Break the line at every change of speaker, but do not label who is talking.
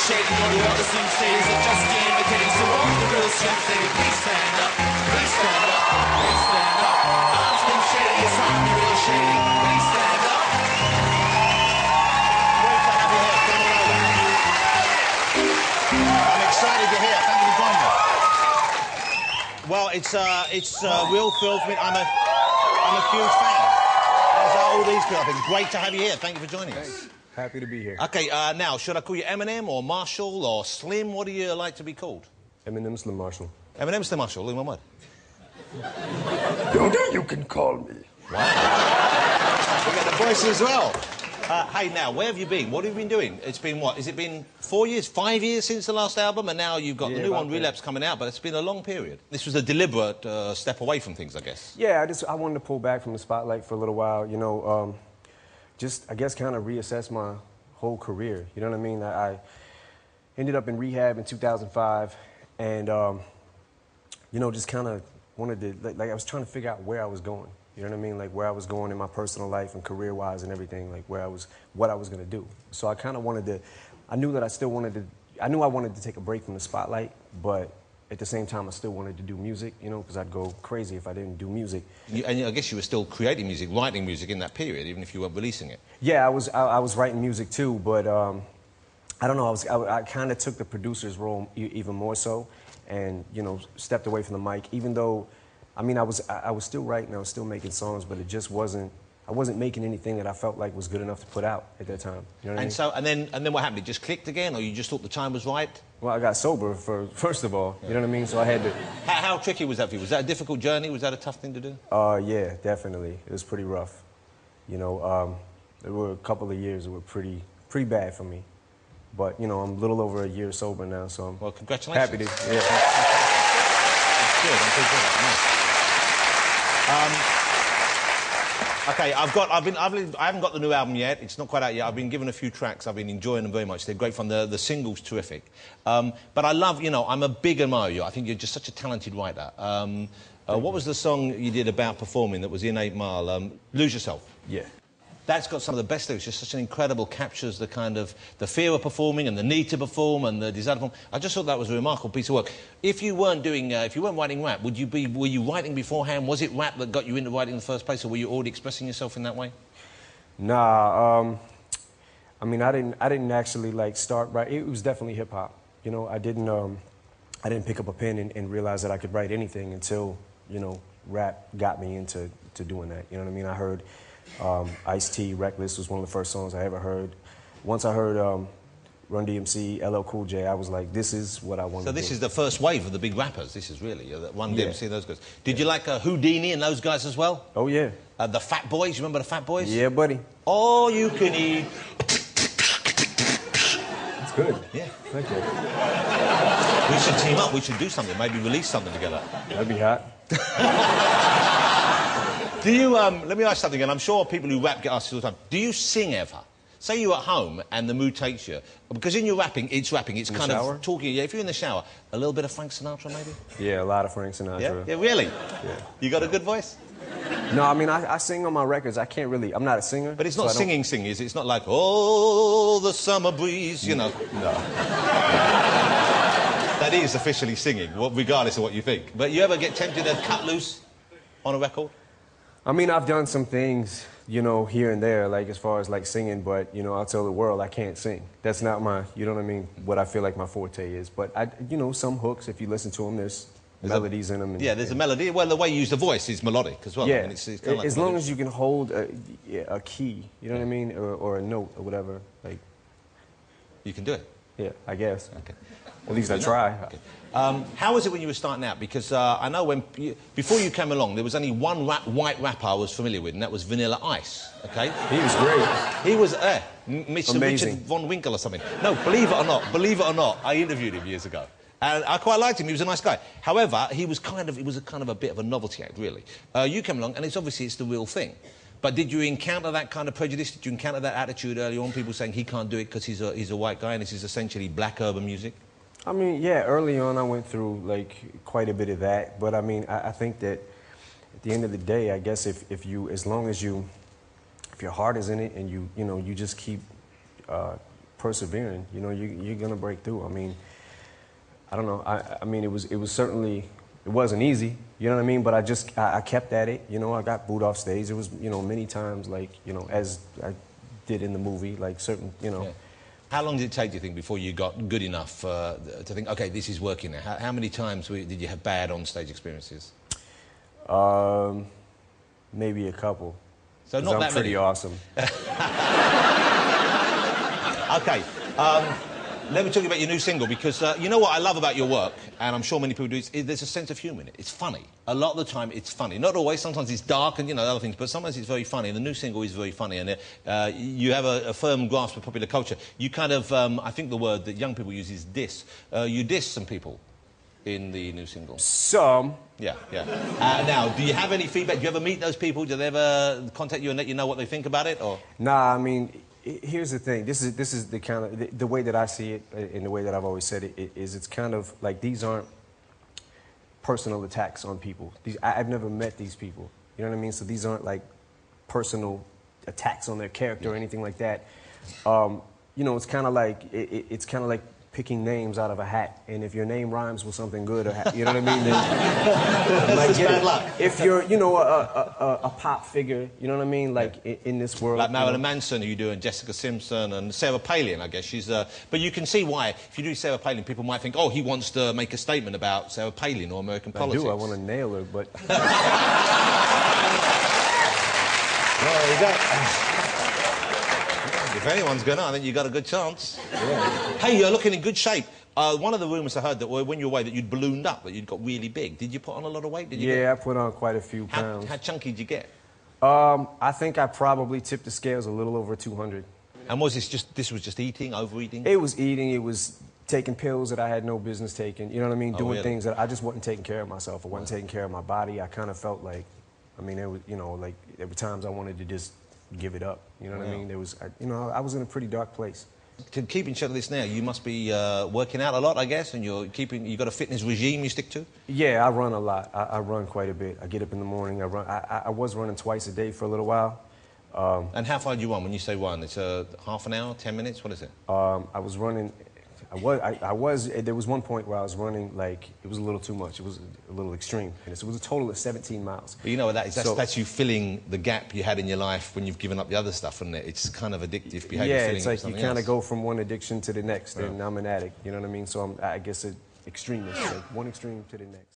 shady. All the soothsayers are just imitating. So all the real Slim Shady, please stand up. Please stand up. Please stand up. I'm Slim Shady, yes, I'm the real Shady. Please stand up.
I'm excited you're here. Thank you for joining us. Well, it's a real thrill for me. I'm a huge fan. As are all these people. I think great to have you here. Thank you for joining us.
Happy to be here.
Okay, now, should I call you Eminem or Marshall or Slim? What do you like to be called?
Eminem, Slim Marshall.
Eminem, Slim Marshall, all in one word.
You can call me.
Wow. We got the voice as well. Hey, now, where have you been? What have you been doing? It's been what? Has it been 4 years, 5 years since the last album? And now you've got the new one, Relapse, coming out, but it's been a long period. This was a deliberate step away from things, I guess.
Yeah, I wanted to pull back from the spotlight for a little while, you know, just, I guess, kind of reassess my whole career. You know what I mean? I ended up in rehab in 2005, and, you know, just kind of wanted to, like, I was trying to figure out where I was going. You know what I mean? Like, where I was going in my personal life and career-wise and everything, like, what I was going to do. So I kind of wanted to, I knew I wanted to take a break from the spotlight, but at the same time, I still wanted to do music, you know, because I'd go crazy if I didn't do music.
And I guess you were still creating music, writing music in that period, even if you weren't releasing it.
Yeah, I was writing music too, but I don't know, I kind of took the producer's role even more so, and, you know, stepped away from the mic, even though, I mean, I was still writing, I was still making songs, but it just wasn't, I wasn't making anything that I felt like was good enough to put out at that time. You know what I mean?
So, and then what happened? It just clicked again, or you just thought the time was right?
Well, I got sober first of all, you know what I mean? So I had to...
How tricky was that for you? Was that a difficult journey? Was that a tough thing to do?
Yeah, definitely. It was pretty rough. You know, there were a couple of years that were pretty bad for me. But, you know, I'm a little over a year sober now, so I'm
congratulations.
Happy to, yeah.
That's good, I'm pretty good. Okay, I haven't got the new album yet. It's not quite out yet. I've been given a few tracks. I've been enjoying them very much. They're great fun. The single's terrific. But I love, you know, I'm a big admirer of you. I think you're just such a talented writer. What was the song you did about performing that was in 8 Mile? Lose Yourself.
Yeah.
That's got some of the best lyrics. Just such an incredible, captures the kind of the fear of performing and the need to perform and the desire to perform. I just thought that was a remarkable piece of work. If you weren't doing, if you weren't writing rap, were you writing beforehand? Was it rap that got you into writing in the first place, or were you already expressing yourself in that way?
Nah, I mean, I didn't actually like start writing. It was definitely hip hop. You know, I didn't pick up a pen and realize that I could write anything until, you know, rap got me into doing that. You know what I mean? I heard Ice-T, Reckless was one of the first songs I ever heard. Once I heard Run DMC, LL Cool J, I was like, this is what I want to do.
So this is the first wave of the big rappers, this is really, Run DMC, those guys. Did you like Houdini and those guys as well?
Oh, yeah.
The Fat Boys, you remember the Fat Boys?
Yeah, buddy.
All you can eat.
That's good.
Yeah.
Thank you.
We should team up, we should do something, maybe release something together.
That'd be hot.
Do you, let me ask something, and I'm sure people who rap get asked this all the time. Do you sing ever? Say you're at home and the mood takes you. Because in your rapping, it's kind of talking. Yeah, if you're in the shower, a little bit of Frank Sinatra, maybe?
Yeah, a lot of Frank Sinatra.
Yeah, really?
Yeah.
You got a good voice?
No, I mean, I sing on my records. I can't really, I'm not a singer.
But it's not singing, is it? It's not like, oh, the summer breeze, you know.
No.
That is officially singing, regardless of what you think. But you ever get tempted to cut loose on a record?
I mean, I've done some things, you know, here and there, like as far as like singing, but, you know, I'll tell the world I can't sing. That's not my, you know what I mean, what I feel like my forte is. But, you know, some hooks, if you listen to them, there's melodies in them. And,
yeah, there's a melody. Well, the way you use the voice is melodic as well.
Yeah,
I mean, it's kind of like
as long as you can hold a key, you know what I mean, or a note or whatever, like...
You can do it?
Yeah, I guess.
Okay.
At least I try.
Okay. How was it when you were starting out? Because I know before you came along, there was only one white rapper I was familiar with, and that was Vanilla Ice, okay?
He was great.
He was, Mr. Richard Von Winkle or something. No, believe it or not, I interviewed him years ago. And I quite liked him, he was a nice guy. However, he was kind of a bit of a novelty act, really. You came along, and it's the real thing. But did you encounter that kind of prejudice? Did you encounter that attitude early on? People saying he can't do it because he's a white guy and this is essentially black urban music?
I mean, yeah, early on I went through, like, quite a bit of that. But, I mean, I think that at the end of the day, I guess if your heart is in it and you know, you just keep persevering, you know, you're gonna break through. I mean, I don't know. I mean, it was certainly, it wasn't easy, you know what I mean? But I kept at it, you know. I got booed off stage. It was, you know, many times, like, you know, as I did in the movie, like certain, you know.
Yeah. How long did it take, do you think, before you got good enough to think, okay, this is working now? How many times did you have bad on-stage experiences?
Maybe a couple.
So not that
pretty
many.
Awesome.
Okay. Let me talk about your new single, because you know what I love about your work, and I'm sure many people do, there's a sense of humour in it. It's funny. A lot of the time, it's funny. Not always. Sometimes it's dark and, you know, other things, but sometimes it's very funny, and the new single is very funny, and you have a firm grasp of popular culture. You kind of, I think the word that young people use is diss. You diss some people in the new single.
Some.
Yeah, yeah. Now, do you have any feedback? Do you ever meet those people? Do they ever contact you and let you know what they think about it, or...?
Nah, I mean... Here's the thing. This is the kind of the way that I see it, and the way that I've always said it is it's kind of like these aren't personal attacks on people. I've never met these people. You know what I mean? So these aren't like personal attacks on their character or anything like that. You know, it's kind of like it's kind of like picking names out of a hat, and if your name rhymes with something good, or you know what I mean, then like,
bad luck.
If you're, you know, a pop figure, you know what I mean, like in this world,
like Marilyn Manson, who you do, and Jessica Simpson, and Sarah Palin, I guess she's. But you can see why, if you do Sarah Palin, people might think, oh, he wants to make a statement about Sarah Palin or American politics.
I want to nail her, but.
Well, there you go. If anyone's going to, I think you've got a good chance. Yeah. Hey, you're looking in good shape. One of the rumours I heard that when you were away that you'd ballooned up, that you'd got really big. Did you put on a lot of weight? Did you
I put on quite a few pounds.
How chunky did you get?
I think I probably tipped the scales a little over 200.
And was this was just eating, overeating?
It was eating, it was taking pills that I had no business taking, you know what I mean? Doing
really?
Things that I just wasn't taking care of myself. I wasn't taking care of my body. I kind of felt like, I mean, there was, you know, like there were times I wanted to just give it up. You know what I mean? There was, you know, I was in a pretty dark place.
To keep in check of this now, you must be working out a lot, I guess, and you got a fitness regime you stick to?
Yeah, I run a lot. I run quite a bit. I get up in the morning. I run. I was running twice a day for a little while.
And how far do you run? When you say run, it's half an hour, 10 minutes? What is it?
I was running. There was one point where I was running, like, it was a little too much. It was a little extreme. And it was a total of 17 miles.
But you know what that is? That's you filling the gap you had in your life when you've given up the other stuff, isn't it? It's kind of addictive behaviour.
Yeah, it's like you kind of go from one addiction to the next, and I'm an addict, you know what I mean? So I guess an extremist, like one extreme to the next.